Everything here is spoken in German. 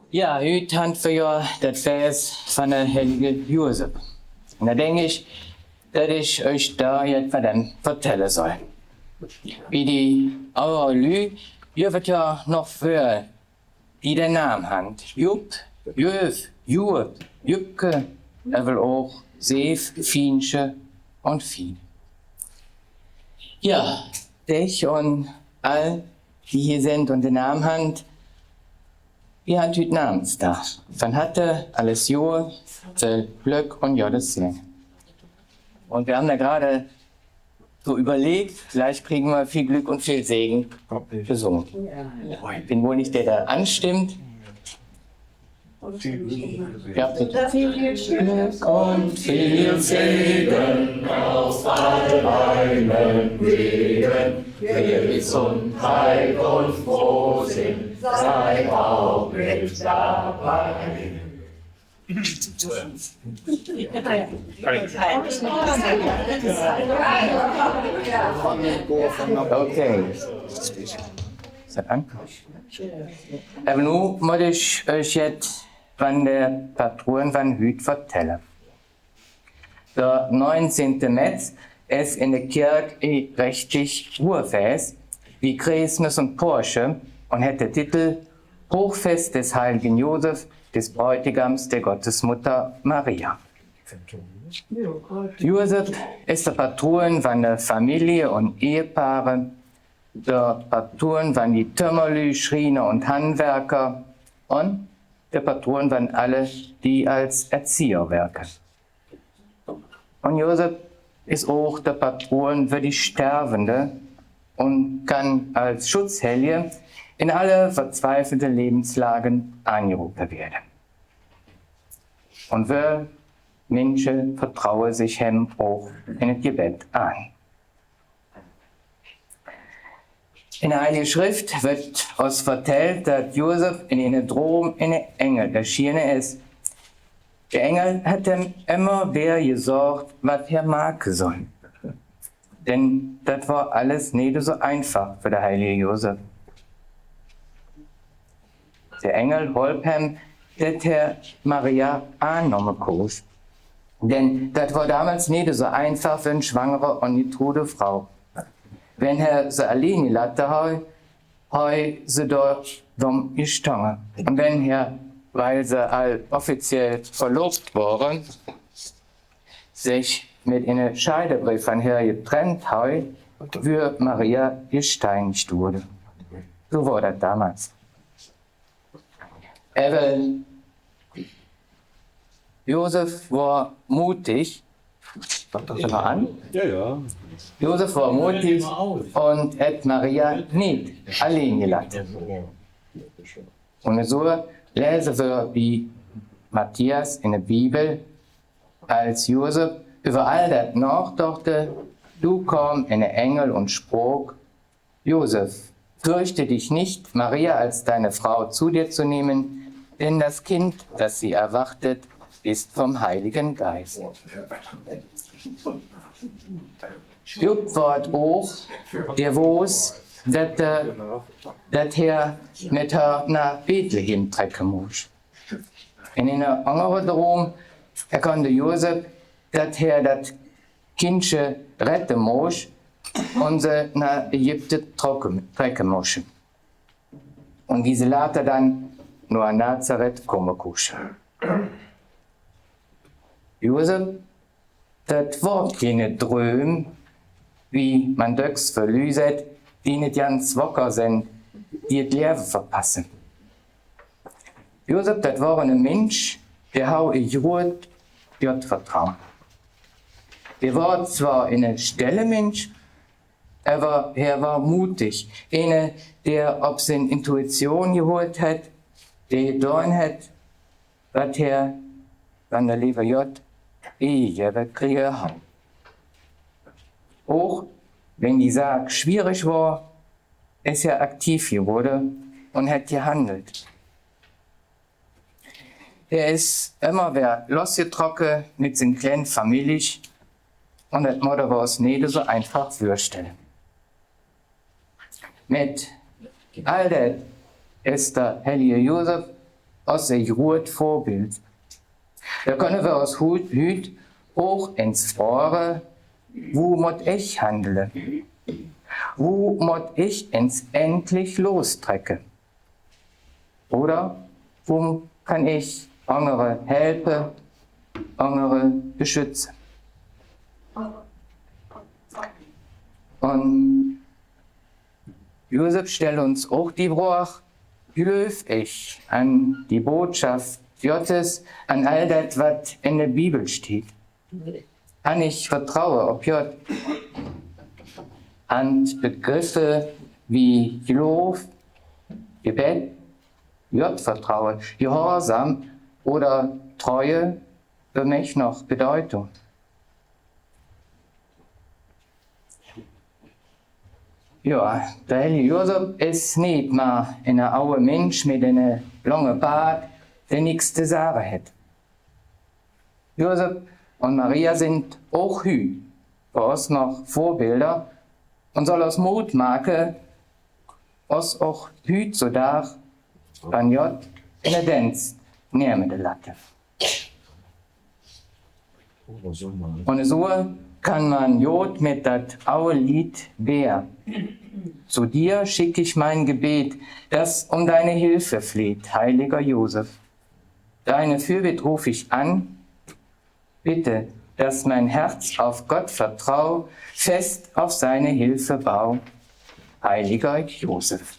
Ja, heute haben wir ja das Vers von der heiligen Josef. Und da denke ich, dass ich euch da jetzt was dann erzählen soll. Wie die Auer Lü, ihr wird ja noch für die den Namen haben. Jupp, Jöf, Jupp, Jübke, er will auch Seef, Fiensche und Fien. Ja, dich und all, die hier sind und den Namen haben, wir haben heute Namenstag. Von hatte alles Johe, Glück und Gottes Segen. Und wir haben da gerade so überlegt, vielleicht kriegen wir viel Glück und viel Segen gesungen. Ich bin wohl nicht der, der anstimmt. Ja, bitte. Viel Glück und viel Segen auf all deinen Wegen. Gesundheit und Frohsinn, sei auch mit dabei. Okay. Ist das an? Aber nun muss ich euch jetzt von der Patron von heute erzählen. Der 19. März ist in der Kirche richtig Urfest, wie Christmas und Porsche, und hat den Titel Hochfest des heiligen Josef, des Bräutigams der Gottesmutter Maria. Josef ist der Patron von der Familie und Ehepaare, der Patron von die Tömmerlü, Schriner und Handwerker und der Patron von alle, die als Erzieher werken. Und Josef ist auch der Patron für die Sterbende und kann als Schutzhelge in alle verzweifelte Lebenslagen angerufen werden. Und wer Menschen vertraue sich hem auch in das Gebet an. In der Heiligen Schrift wird uns vertellt, dass Josef in einem Traum in einem Engel erschienen ist. Der Engel hat ihm immer wer gesagt, was er machen soll. Denn das war alles nicht so einfach für den heiligen Josef. Der Engel half ihm, dass er Maria annehmen konnte. Denn das war damals nicht so einfach für eine schwangere und getrude Frau. Wenn er sie allein gelassen hat, hat sie dort dumm gestanden. Und wenn er, weil sie all offiziell verlobt waren, sich mit einem Scheidebrief von ihr getrennt hat, würde Maria gesteinigt wurde. So war das damals. Aber Josef war mutig. Mal an. Ja. Josef war mutig und hat Maria nicht allein gelassen. Und so lesen wir, wie Matthias in der Bibel, als Josef über all das nachdachte, du kam in der Engel und sprach, Josef, fürchte dich nicht, Maria als deine Frau zu dir zu nehmen, denn das Kind, das sie erwartet, ist vom Heiligen Geist. Jupp wird auch, der wos, dass er mit her nach Bethlehem trecken muss. In einer anderen Traum erkannte Josef, dass er das Kindchen retten muss und sie nach Ägypten trecken muss. Und diese later dann nur an Nazareth kommen kuschen. Josef, das war keine Träume, wie man döks verlüset, die nicht ganz wacker sind, die das Leben verpassen. Josef, das war ein Mensch, der hau ich Gott vertrauen. Der war zwar ein stille Mensch, aber er war mutig. Einer, der ob seine Intuition geholt hat, der getan hat, was er von der liebe Gott ewig kriegen hat. Auch wenn die Sache schwierig war, ist er aktiv geworden und hat gehandelt. Er ist immer wieder losgetroffen mit seiner kleinen Familie und das Mutter war es nicht so einfach vorstellen. Mit all das ist der heilige Josef als ein gutes Vorbild. Da können wir uns heute auch ins Fragen, wo muss ich handeln? Wo muss ich ins endlich lostrecken? Oder wo kann ich andere helfen, andere beschützen? Und Josef stellt uns auch die Frage, glaub ich an die Botschaft Gottes, an all das, was in der Bibel steht? An ich vertraue auf Gott, an Begriffe wie Glaub, Gebet, Gottvertrauen, Gehorsam oder Treue für mich noch Bedeutung? Ja, der heilige Josef ist nicht mal ein alter Mensch mit einem langen Bart, der nichts zu sagen hat. Josef und Maria sind auch heute für uns noch Vorbilder und soll uns Mut machen, uns auch heute so da an Gott in der Dienst nehmen zu lassen. Und so kann man Jod mit das aue Lied bär. Zu dir schicke ich mein Gebet, das um deine Hilfe fleht, heiliger Josef. Deine Fürbitte ruf ich an, bitte, dass mein Herz auf Gott vertrau, fest auf seine Hilfe bau, heiliger Josef.